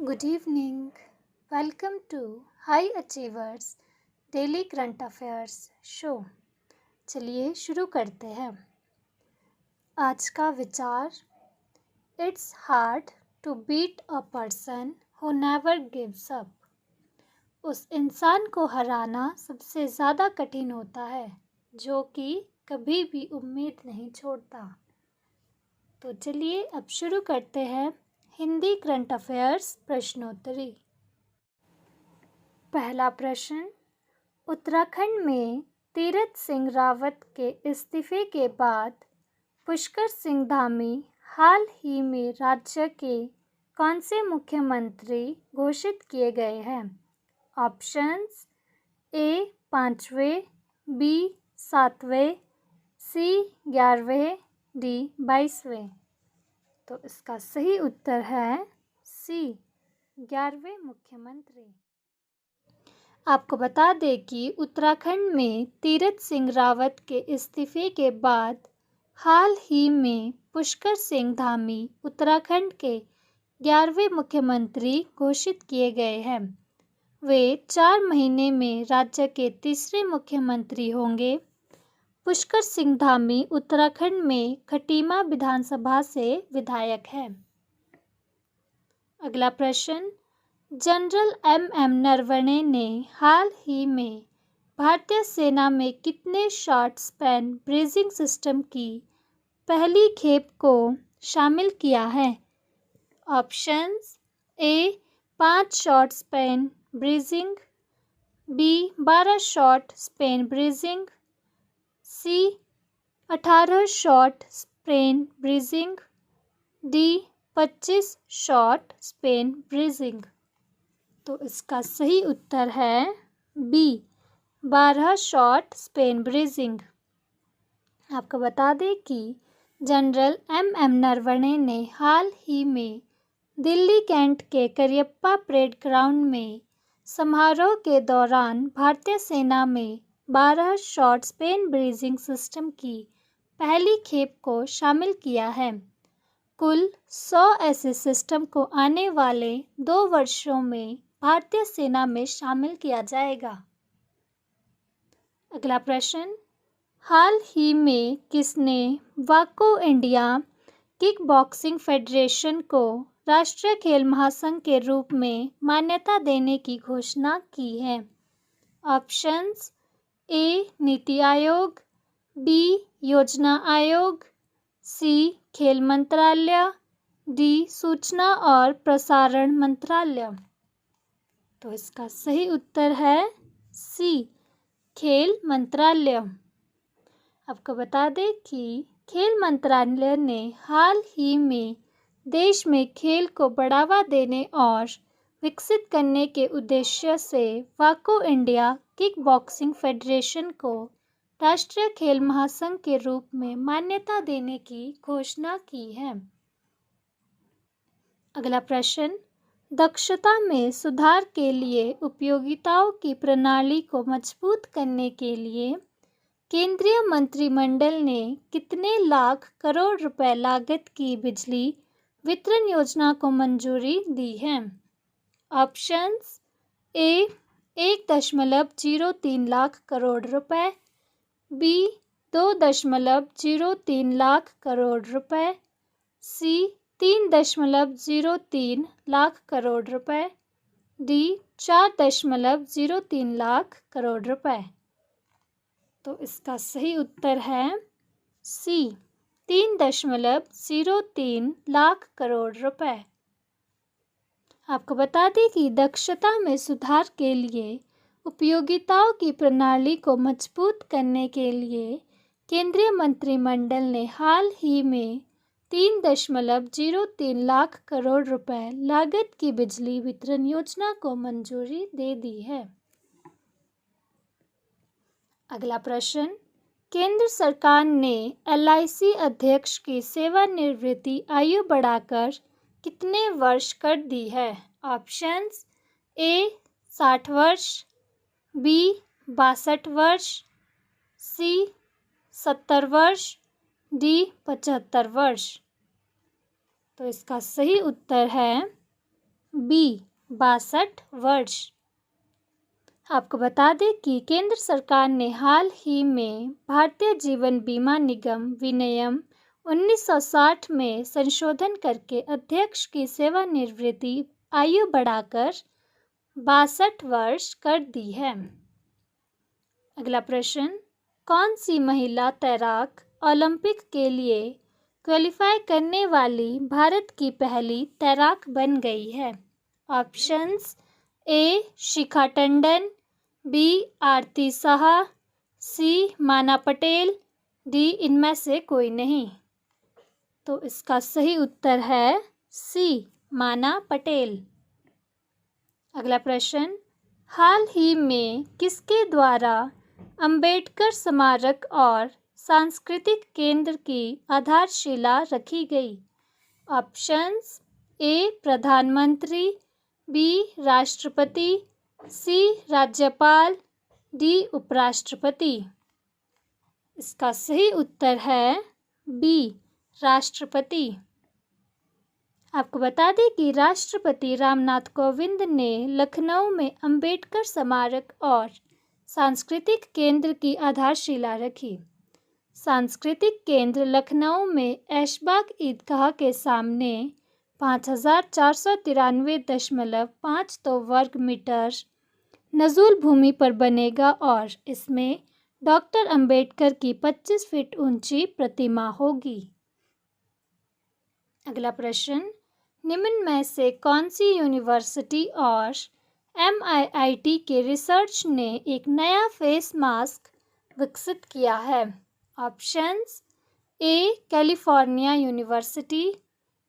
Good evening. Welcome to High Achievers Daily Current Affairs Show. चलिए शुरू करते हैं। आज का विचार, It's hard to beat a person who never gives up. उस इंसान को हराना सबसे ज़्यादा कठिन होता है जो कि कभी भी उम्मीद नहीं छोड़ता। तो चलिए अब शुरू करते हैं हिंदी करंट अफेयर्स प्रश्नोत्तरी। पहला प्रश्न, उत्तराखंड में तीरथ सिंह रावत के इस्तीफे के बाद पुष्कर सिंह धामी हाल ही में राज्य के कौन से मुख्यमंत्री घोषित किए गए हैं? ऑप्शंस ए 5वें, बी 7वें, सी 11वें, डी 22वें। तो इसका सही उत्तर है सी 11वें मुख्यमंत्री। आपको बता दें कि उत्तराखंड में तीरथ सिंह रावत के इस्तीफे के बाद हाल ही में पुष्कर सिंह धामी उत्तराखंड के 11वें मुख्यमंत्री घोषित किए गए हैं। वे 4 महीने में राज्य के तीसरे मुख्यमंत्री होंगे। पुष्कर सिंह धामी उत्तराखंड में खटीमा विधानसभा से विधायक हैं। अगला प्रश्न, जनरल एम नरवणे ने हाल ही में भारतीय सेना में कितने शॉर्ट स्पैन ब्रीजिंग सिस्टम की पहली खेप को शामिल किया है? Options A 5 short span bridging, B 12 short span bridging, C 18 short span bridging, D 25 short span bridging. तो इसका सही उत्तर है बी 12 शॉर्ट स्पैन ब्रीजिंग। आपको बता दें कि जनरल एम नरवणे ने हाल ही में दिल्ली कैंट के करियप्पा परेड ग्राउंड में समारोह के दौरान भारतीय सेना में 12 शॉर्ट स्पैन ब्रीजिंग सिस्टम की पहली खेप को शामिल किया है। कुल 100 ऐसे सिस्टम को आने वाले 2 वर्षों में भारतीय सेना में शामिल किया जाएगा। अगला प्रश्न, हाल ही में किसने वाको इंडिया किक बॉक्सिंग फेडरेशन को राष्ट्रीय खेल महासंघ के रूप में मान्यता देने की घोषणा की है? ऑप्शंस ए नीति आयोग, बी योजना आयोग, सी खेल मंत्रालय, डी सूचना और प्रसारण मंत्रालय। तो इसका सही उत्तर है सी खेल मंत्रालय। आपको बता दें कि खेल मंत्रालय ने हाल ही में देश में खेल को बढ़ावा देने और विकसित करने के उद्देश्य से वाको इंडिया किक बॉक्सिंग फेडरेशन को राष्ट्रीय खेल महासंघ के रूप में मान्यता देने की घोषणा की है। अगला प्रश्न, दक्षता में सुधार के लिए उपयोगिताओं की प्रणाली को मजबूत करने के लिए केंद्रीय मंत्रिमंडल ने कितने लाख करोड़ रुपए लागत की बिजली वितरण योजना को मंजूरी दी है? ऑप्शंस ए 1.03 लाख करोड़ रुपए, बी 2.03 लाख करोड़ रुपए, सी 3.03 लाख करोड़ रुपए, डी 4.03 लाख करोड़ रुपए। तो इसका सही उत्तर है सी 3.03 लाख करोड़ रुपए। आपको बता दें कि दक्षता में सुधार के लिए उपयोगिताओं की प्रणाली को मजबूत करने के लिए केंद्रीय मंत्रिमंडल ने हाल ही में 3.03 लाख करोड़ रुपए लागत की बिजली वितरण योजना को मंजूरी दे दी है। अगला प्रश्न, केंद्र सरकार ने LIC अध्यक्ष की सेवानिवृत्ति आयु बढ़ाकर कितने वर्ष कर दी है? ऑप्शंस ए 60 वर्ष, बी 62 वर्ष, सी 70 वर्ष, डी 75 वर्ष। तो इसका सही उत्तर है बी 62 वर्ष। आपको बता दें कि केंद्र सरकार ने हाल ही में भारतीय जीवन बीमा निगम विनियम 1960 में संशोधन करके अध्यक्ष की सेवानिवृत्ति आयु बढ़ाकर 62 वर्ष कर दी है। अगला प्रश्न, कौन सी महिला तैराक ओलंपिक के लिए क्वालिफाई करने वाली भारत की पहली तैराक बन गई है? Options A Shikha Tandon, B Aarti Saha, C Mana Patel, D इनमें से कोई नहीं। तो इसका सही उत्तर है सी माना पटेल। अगला प्रश्न, हाल ही में किसके द्वारा अंबेडकर स्मारक और सांस्कृतिक केंद्र की आधारशिला रखी गई? ऑप्शंस ए प्रधानमंत्री, बी राष्ट्रपति, सी राज्यपाल, डी उपराष्ट्रपति। इसका सही उत्तर है बी राष्ट्रपति। आपको बता दें कि राष्ट्रपति रामनाथ कोविंद ने लखनऊ में अंबेडकर स्मारक और सांस्कृतिक केंद्र की आधारशिला रखी। सांस्कृतिक केंद्र लखनऊ में ऐशबाग ईदगाह के सामने 5493.52 वर्ग मीटर नज़ुल भूमि पर बनेगा और इसमें डॉक्टर अंबेडकर की 25 फीट ऊंची प्रतिमा होगी। अगला प्रश्न, निम्न में से कौन सी यूनिवर्सिटी और MIIT के रिसर्च ने एक नया फेस मास्क विकसित किया है? Options A California university,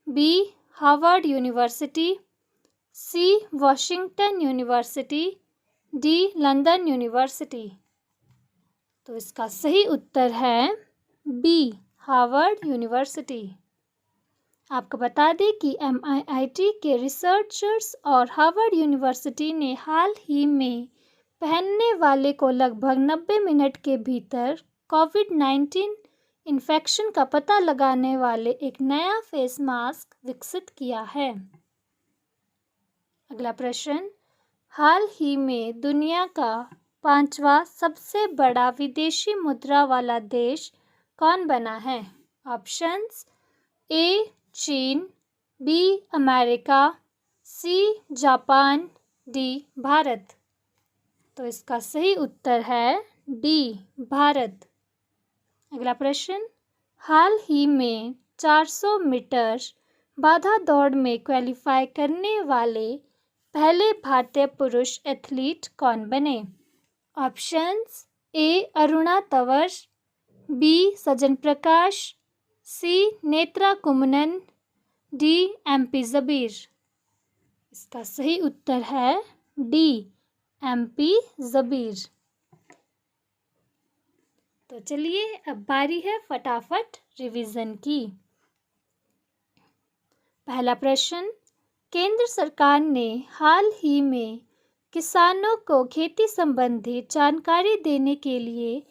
B Harvard university, C Washington university, D London university. तो इसका सही उत्तर है बी हार्वर्ड यूनिवर्सिटी। आपको बता दें कि MIIT के रिसर्चर्स और हार्वर्ड यूनिवर्सिटी ने हाल ही में पहनने वाले को लगभग 90 मिनट के भीतर कोविड-19 इन्फेक्शन का पता लगाने वाले एक नया फेस मास्क विकसित किया है। अगला प्रश्न, हाल ही में दुनिया का 5वां सबसे बड़ा विदेशी मुद्रा वाला देश कौन बना है? ऑप्शंस ए चीन, B America, C Japan, D Bharat. तो इसका सही उत्तर है डी भारत। अगला प्रश्न, हाल ही में 400 मीटर बाधा दौड़ में क्वालिफाई करने वाले पहले भारतीय पुरुष एथलीट कौन बने? Options A Aruna Tanwar, B Sajan Prakash, C Netra Kumanan, D MP Jabir. इसका सही उत्तर है डी MP जबीर। तो चलिए अब बारी है फटाफट रिवीजन की। पहला प्रश्न, केंद्र सरकार ने हाल ही में किसानों को खेती संबंधी जानकारी देने के लिए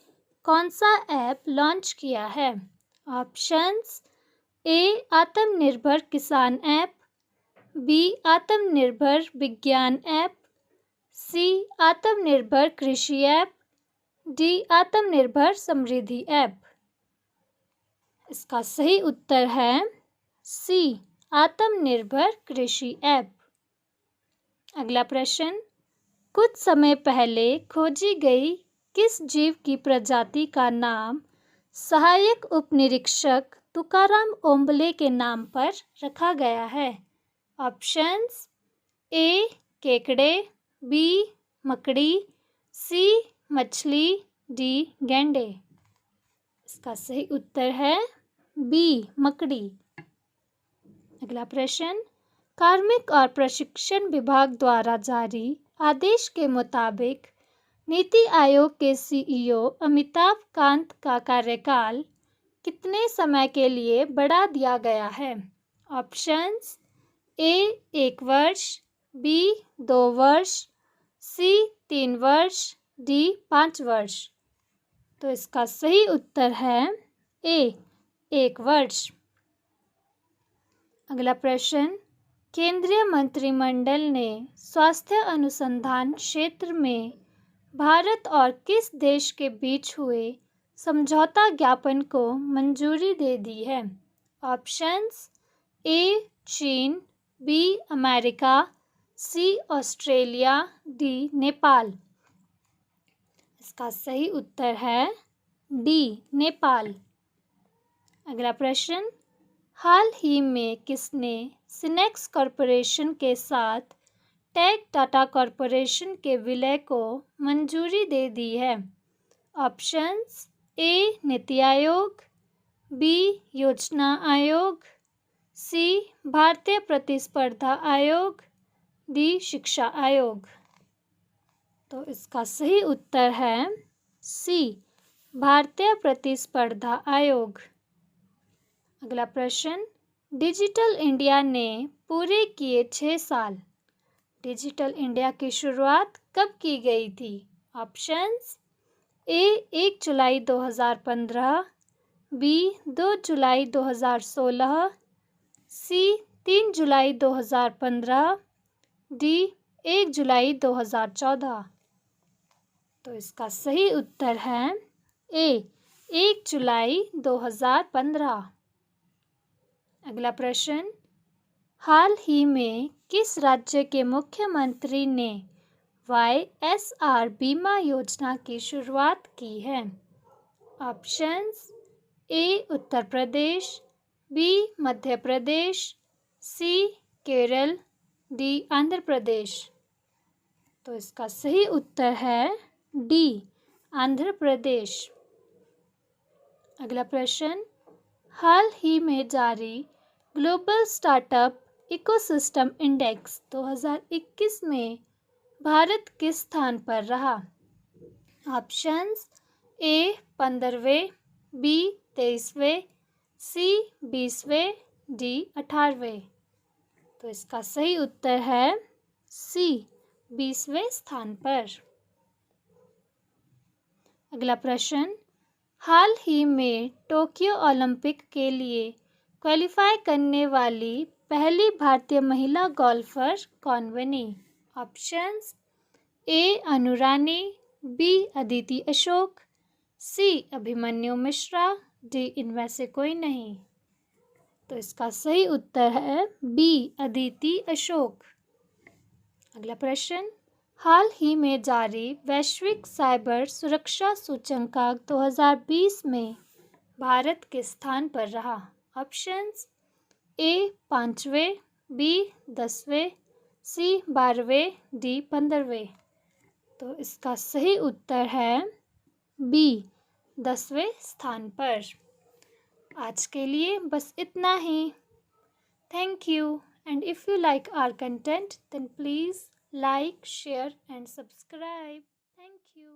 कौन सा ऐप लॉन्च किया है? ऑप्शंस ए आत्मनिर्भर किसान ऐप, बी आत्मनिर्भर विज्ञान ऐप, सी आत्मनिर्भर कृषि ऐप, डी आत्मनिर्भर समृद्धि ऐप। इसका सही उत्तर है सी आत्मनिर्भर कृषि ऐप। अगला प्रश्न, कुछ समय पहले खोजी गई किस जीव की प्रजाति का नाम सहायक उपनिरीक्षक तुकाराम ओंबले के नाम पर रखा गया है? ऑप्शंस ए केकड़े, बी मकड़ी, सी मछली, डी गैंडे। इसका सही उत्तर है बी मकड़ी। अगला प्रश्न, कार्मिक और प्रशिक्षण विभाग द्वारा जारी आदेश के मुताबिक नीति आयोग के CEO अमिताभ कांत का कार्यकाल कितने समय के लिए बढ़ा दिया गया है? ऑप्शंस ए 1 वर्ष, बी 2 वर्ष, सी 3 वर्ष, डी 5 वर्ष। तो इसका सही उत्तर है ए 1 वर्ष। अगला प्रश्न, केंद्रीय मंत्रिमंडल ने स्वास्थ्य अनुसंधान क्षेत्र में भारत और किस देश के बीच हुए समझौता ज्ञापन को मंजूरी दे दी है? ऑप्शंस: ए चीन, बी अमेरिका, सी ऑस्ट्रेलिया, डी नेपाल। इसका सही उत्तर है डी नेपाल। अगला प्रश्न, हाल ही में किसने सिनेक्स कॉरपोरेशन के साथ टेक टाटा कॉरपोरेशन के विलय को मंजूरी दे दी है? ऑप्शंस: ए नीति आयोग, बी योजना आयोग, सी भारतीय प्रतिस्पर्धा आयोग, डी शिक्षा आयोग। तो इसका सही उत्तर है सी भारतीय प्रतिस्पर्धा आयोग। अगला प्रश्न, डिजिटल इंडिया ने पूरे किए 6 साल। डिजिटल इंडिया की शुरुआत कब की गई थी? ऑप्शंस: ए 1 जुलाई 2015, बी 2 जुलाई 2016, सी 3 जुलाई 2015, डी 1 जुलाई 2014। तो इसका सही उत्तर है ए 1 जुलाई 2015। अगला प्रश्न, हाल ही में किस राज्य के मुख्यमंत्री ने YSR बीमा योजना की शुरुआत की है? ऑप्शंस: ए उत्तर प्रदेश, बी मध्य प्रदेश, सी केरल, डी आंध्र प्रदेश। तो इसका सही उत्तर है डी आंध्र प्रदेश। अगला प्रश्न, हाल ही में जारी ग्लोबल स्टार्टअप इकोसिस्टम इंडेक्स 2021 में भारत किस स्थान पर रहा? ऑप्शंस: ए 15वें, बी 23वें, सी 20वें, डी 18वें। तो इसका सही उत्तर है सी 20वें स्थान पर। अगला प्रश्न, हाल ही में टोक्यो ओलंपिक के लिए क्वालिफाई करने वाली पहली भारतीय महिला गोल्फर कौन बनी? ऑप्शंस: ए अनु रानी, बी अदिति अशोक, सी अभिमन्यु मिश्रा, डी इनमें से कोई नहीं। तो इसका सही उत्तर है बी अदिति अशोक। अगला प्रश्न, हाल ही में जारी वैश्विक साइबर सुरक्षा सूचकांक 2020 में भारत किस स्थान पर रहा? ऑप्शंस: ए 5वें, बी 10वें, सी 12वें, डी 15वें। तो इसका सही उत्तर है बी 10वें स्थान पर। आज के लिए बस इतना ही। Thank you, and if you like our content, then please like, share and subscribe. Thank you.